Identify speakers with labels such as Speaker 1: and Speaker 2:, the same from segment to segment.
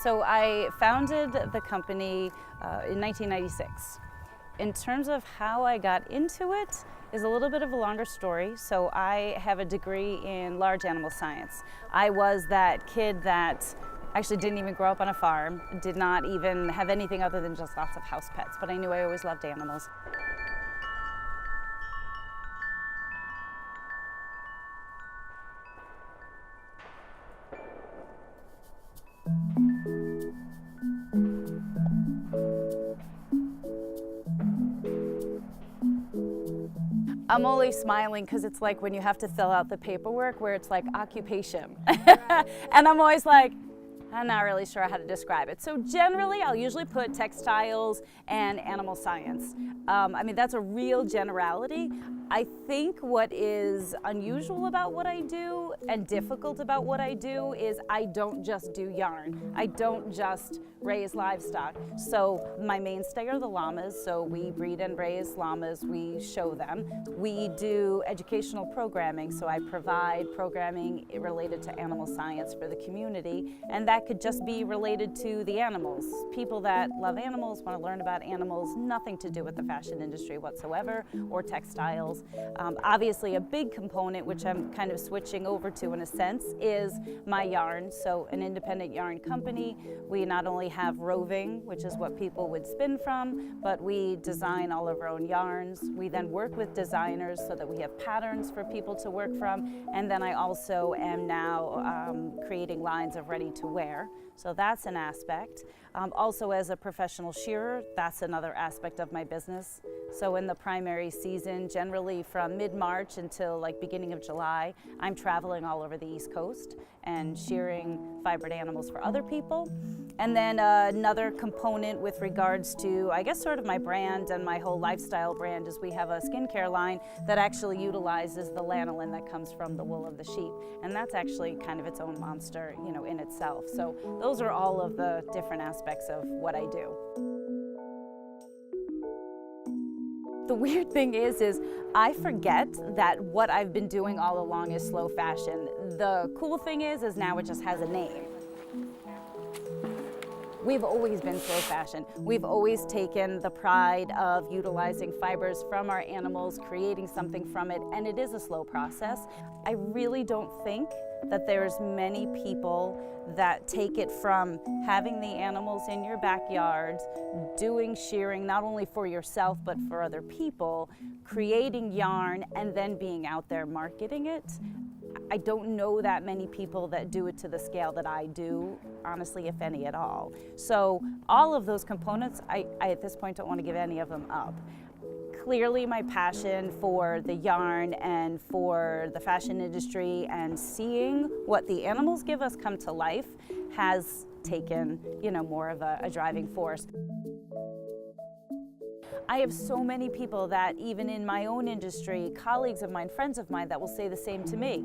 Speaker 1: So I founded the company in 1996. In terms of how I got into it is a little bit of a longer story. So I have a degree in large animal science. I was that kid that actually didn't even grow up on a farm, did not even have anything other than just lots of house pets, but I knew I always loved animals. I'm only smiling because it's like when you have to fill out the paperwork where it's like occupation. And I'm always like, I'm not really sure how to describe it. So generally, I'll usually put textiles and animal science. I mean, that's a real generality. I think what is unusual about what I do and difficult about what I do is I don't just do yarn. I don't just raise livestock. So my mainstay are the llamas. So we breed and raise llamas. We show them. We do educational programming. So I provide programming related to animal science for the community. And that could just be related to the animals. People that love animals, want to learn about animals, nothing to do with the fashion industry whatsoever, or textiles. Obviously a big component, which I'm kind of switching over to in a sense, is my yarn. So an independent yarn company. We not only have roving, which is what people would spin from, but we design all of our own yarns. We then work with designers so that we have patterns for people to work from. And then I also am now creating lines of ready to wear. So that's an aspect. Also as a professional shearer, that's another aspect of my business. So in the primary season, generally from mid-March until like beginning of July, I'm traveling all over the East Coast and shearing fibered animals for other people. And then another component with regards to, I guess, sort of my brand and my whole lifestyle brand is we have a skincare line that actually utilizes the lanolin that comes from the wool of the sheep. And that's actually kind of its own monster, you know, in itself. So those are all of the different aspects of what I do. The weird thing is I forget that what I've been doing all along is slow fashion. The cool thing is now it just has a name. We've always been slow fashion. We've always taken the pride of utilizing fibers from our animals, creating something from it, and it is a slow process. I really don't think that there's many people that take it from having the animals in your backyard, doing shearing not only for yourself but for other people, creating yarn, and then being out there marketing it. I don't know that many people that do it to the scale that I do, honestly, if any at all. So all of those components, I at this point don't want to give any of them up. Clearly my passion for the yarn and for the fashion industry and seeing what the animals give us come to life has taken, you know, more of a driving force. I have so many people that even in my own industry, colleagues of mine, friends of mine, that will say the same to me.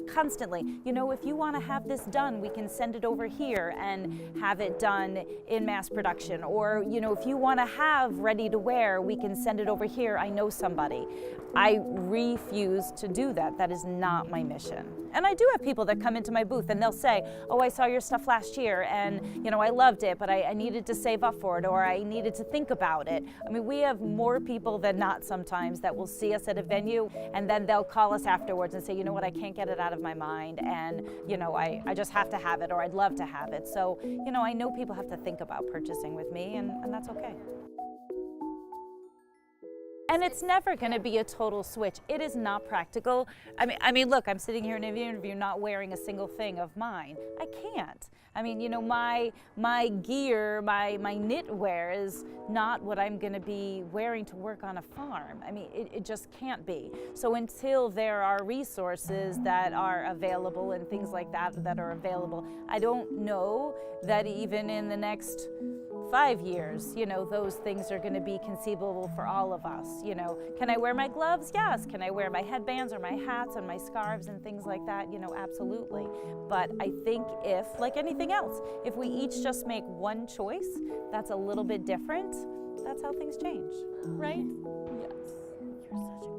Speaker 1: Constantly, you know, if you want to have this done, we can send it over here and have it done in mass production. Or, you know, if you want to have ready to wear, we can send it over here. I know somebody. I refuse to do that. That is not my mission. And I do have people that come into my booth and they'll say, oh, I saw your stuff last year and, you know, I loved it, but I needed to save up for it, or I needed to think about it. I mean, we have more people than not sometimes that will see us at a venue and then they'll call us afterwards and say, you know what, I can't get it out of my mind, and, you know, I just have to have it, or I'd love to have it. So, you know, I know people have to think about purchasing with me, and that's okay. And it's never going to be a total switch. It is not practical. I mean, look, I'm sitting here in an interview not wearing a single thing of mine. I can't. I mean, you know, my gear, my knitwear is not what I'm going to be wearing to work on a farm. I mean, it just can't be. So until there are resources that are available and things like that are available, I don't know that even in the next 5 years, you know, those things are going to be conceivable for all of us. You know, can I wear my gloves? Yes. Can I wear my headbands or my hats and my scarves and things like that? You know, absolutely. But I think if, like anything else, if we each just make one choice that's a little bit different, that's how things change, right?
Speaker 2: Yes. You're such a